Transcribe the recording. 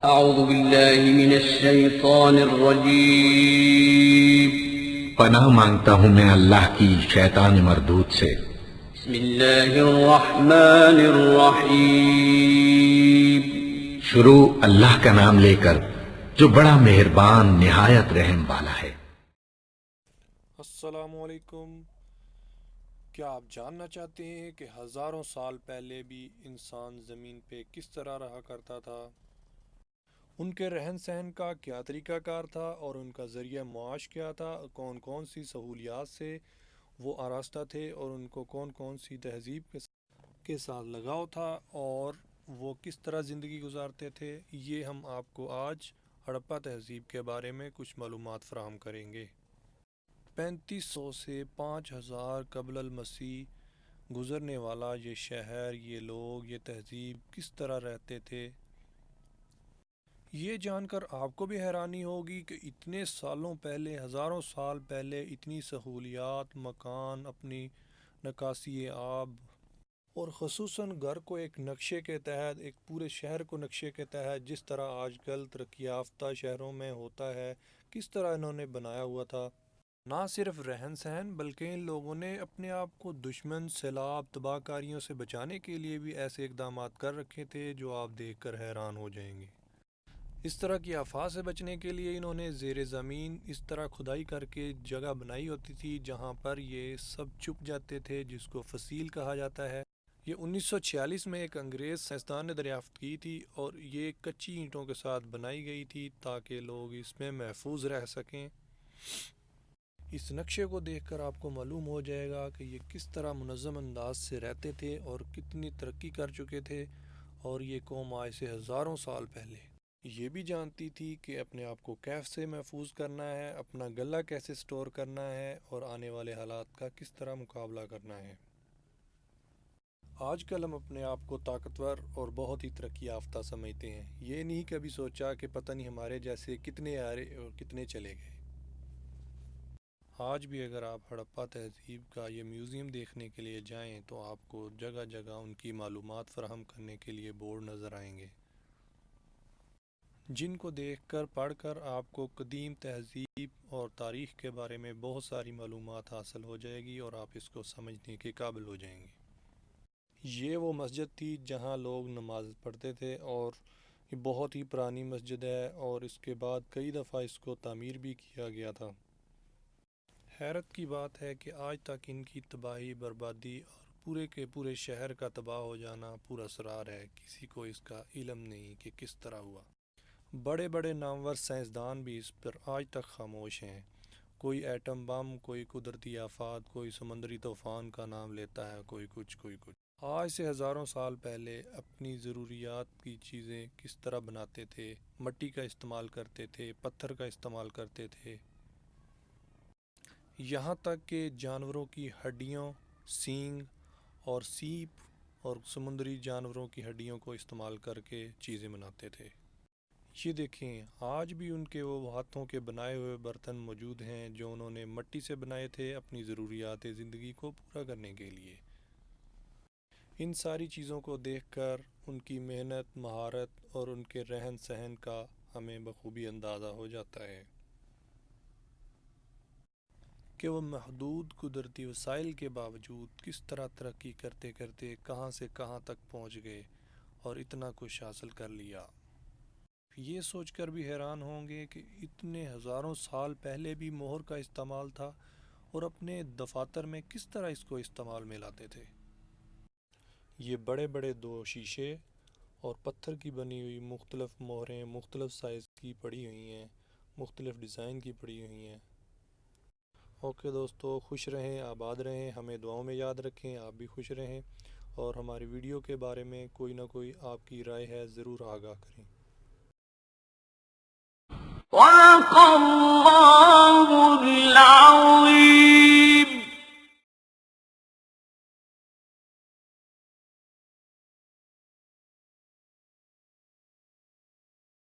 اعوذ باللہ من الشیطان الرجیم پناہ مانگتا ہوں میں اللہ کی شیطان مردود سے۔ بسم اللہ الرحمن الرحیم شروع اللہ کا نام لے کر جو بڑا مہربان نہایت رحم والا ہے۔ السلام علیکم۔ کیا آپ جاننا چاہتے ہیں کہ ہزاروں سال پہلے بھی انسان زمین پہ کس طرح رہا کرتا تھا؟ ان کے رہن سہن کا کیا طریقہ کار تھا اور ان کا ذریعہ معاش کیا تھا؟ کون کون سی سہولیات سے وہ آراستہ تھے اور ان کو کون کون سی تہذیب کے ساتھ لگاؤ تھا اور وہ کس طرح زندگی گزارتے تھے؟ یہ ہم آپ کو آج ہڑپا تہذیب کے بارے میں کچھ معلومات فراہم کریں گے۔ 3500 سے 5000 قبل المسیح گزرنے والا یہ شہر، یہ لوگ، یہ تہذیب کس طرح رہتے تھے، یہ جان کر آپ کو بھی حیرانی ہوگی کہ اتنے سالوں پہلے، ہزاروں سال پہلے اتنی سہولیات، مکان، اپنی نکاسی آب اور خصوصاً گھر کو ایک نقشے کے تحت، ایک پورے شہر کو نقشے کے تحت جس طرح آج کل ترقی یافتہ شہروں میں ہوتا ہے، کس طرح انہوں نے بنایا ہوا تھا۔ نہ صرف رہن سہن بلکہ ان لوگوں نے اپنے آپ کو دشمن، سیلاب، تباہ کاریوں سے بچانے کے لیے بھی ایسے اقدامات کر رکھے تھے جو آپ دیکھ کر حیران ہو جائیں گے۔ اس طرح کی آفات سے بچنے کے لیے انہوں نے زیر زمین اس طرح کھدائی کر کے جگہ بنائی ہوتی تھی جہاں پر یہ سب چھپ جاتے تھے، جس کو فصیل کہا جاتا ہے۔ یہ 1946 میں ایک انگریز سائنسدان نے دریافت کی تھی اور یہ کچی اینٹوں کے ساتھ بنائی گئی تھی تاکہ لوگ اس میں محفوظ رہ سکیں۔ اس نقشے کو دیکھ کر آپ کو معلوم ہو جائے گا کہ یہ کس طرح منظم انداز سے رہتے تھے اور کتنی ترقی کر چکے تھے، اور یہ قوم آج سے ہزاروں سال پہلے یہ بھی جانتی تھی کہ اپنے آپ کو کیسے محفوظ کرنا ہے، اپنا غلہ کیسے سٹور کرنا ہے اور آنے والے حالات کا کس طرح مقابلہ کرنا ہے۔ آج کل ہم اپنے آپ کو طاقتور اور بہت ہی ترقی یافتہ سمجھتے ہیں، یہ نہیں کبھی سوچا کہ پتہ نہیں ہمارے جیسے کتنے آئے اور کتنے چلے گئے۔ آج بھی اگر آپ ہڑپا تہذیب کا یہ میوزیم دیکھنے کے لیے جائیں تو آپ کو جگہ جگہ ان کی معلومات فراہم کرنے کے لیے بورڈ نظر آئیں گے، جن کو دیکھ کر، پڑھ کر آپ کو قدیم تہذیب اور تاریخ کے بارے میں بہت ساری معلومات حاصل ہو جائے گی اور آپ اس کو سمجھنے کے قابل ہو جائیں گے۔ یہ وہ مسجد تھی جہاں لوگ نماز پڑھتے تھے اور یہ بہت ہی پرانی مسجد ہے اور اس کے بعد کئی دفعہ اس کو تعمیر بھی کیا گیا تھا۔ حیرت کی بات ہے کہ آج تک ان کی تباہی، بربادی اور پورے کے پورے شہر کا تباہ ہو جانا پورا اسرار ہے، کسی کو اس کا علم نہیں کہ کس طرح ہوا۔ بڑے بڑے نامور سائنسدان بھی اس پر آج تک خاموش ہیں۔ کوئی ایٹم بم، کوئی قدرتی آفات، کوئی سمندری طوفان کا نام لیتا ہے، کوئی کچھ کوئی کچھ۔ آج سے ہزاروں سال پہلے اپنی ضروریات کی چیزیں کس طرح بناتے تھے، مٹی کا استعمال کرتے تھے، پتھر کا استعمال کرتے تھے، یہاں تک کہ جانوروں کی ہڈیوں، سینگ اور سیپ اور سمندری جانوروں کی ہڈیوں کو استعمال کر کے چیزیں بناتے تھے۔ یہ دیکھیں، آج بھی ان کے وہ ہاتھوں کے بنائے ہوئے برتن موجود ہیں جو انہوں نے مٹی سے بنائے تھے اپنی ضروریات زندگی کو پورا کرنے کے لیے۔ ان ساری چیزوں کو دیکھ کر ان کی محنت، مہارت اور ان کے رہن سہن کا ہمیں بخوبی اندازہ ہو جاتا ہے کہ وہ محدود قدرتی وسائل کے باوجود کس طرح ترقی کرتے کرتے کہاں سے کہاں تک پہنچ گئے اور اتنا کچھ حاصل کر لیا۔ یہ سوچ کر بھی حیران ہوں گے کہ اتنے ہزاروں سال پہلے بھی مہر کا استعمال تھا اور اپنے دفاتر میں کس طرح اس کو استعمال میں لاتے تھے۔ یہ بڑے بڑے 2 شیشے اور پتھر کی بنی ہوئی مختلف مہریں مختلف سائز کی پڑی ہوئی ہیں، مختلف ڈیزائن کی پڑی ہوئی ہیں۔ اوکے دوستو، خوش رہیں، آباد رہیں، ہمیں دعاؤں میں یاد رکھیں، آپ بھی خوش رہیں، اور ہماری ویڈیو کے بارے میں کوئی نہ کوئی آپ کی رائے ہے ضرور آگاہ کریں۔ صدق اللہ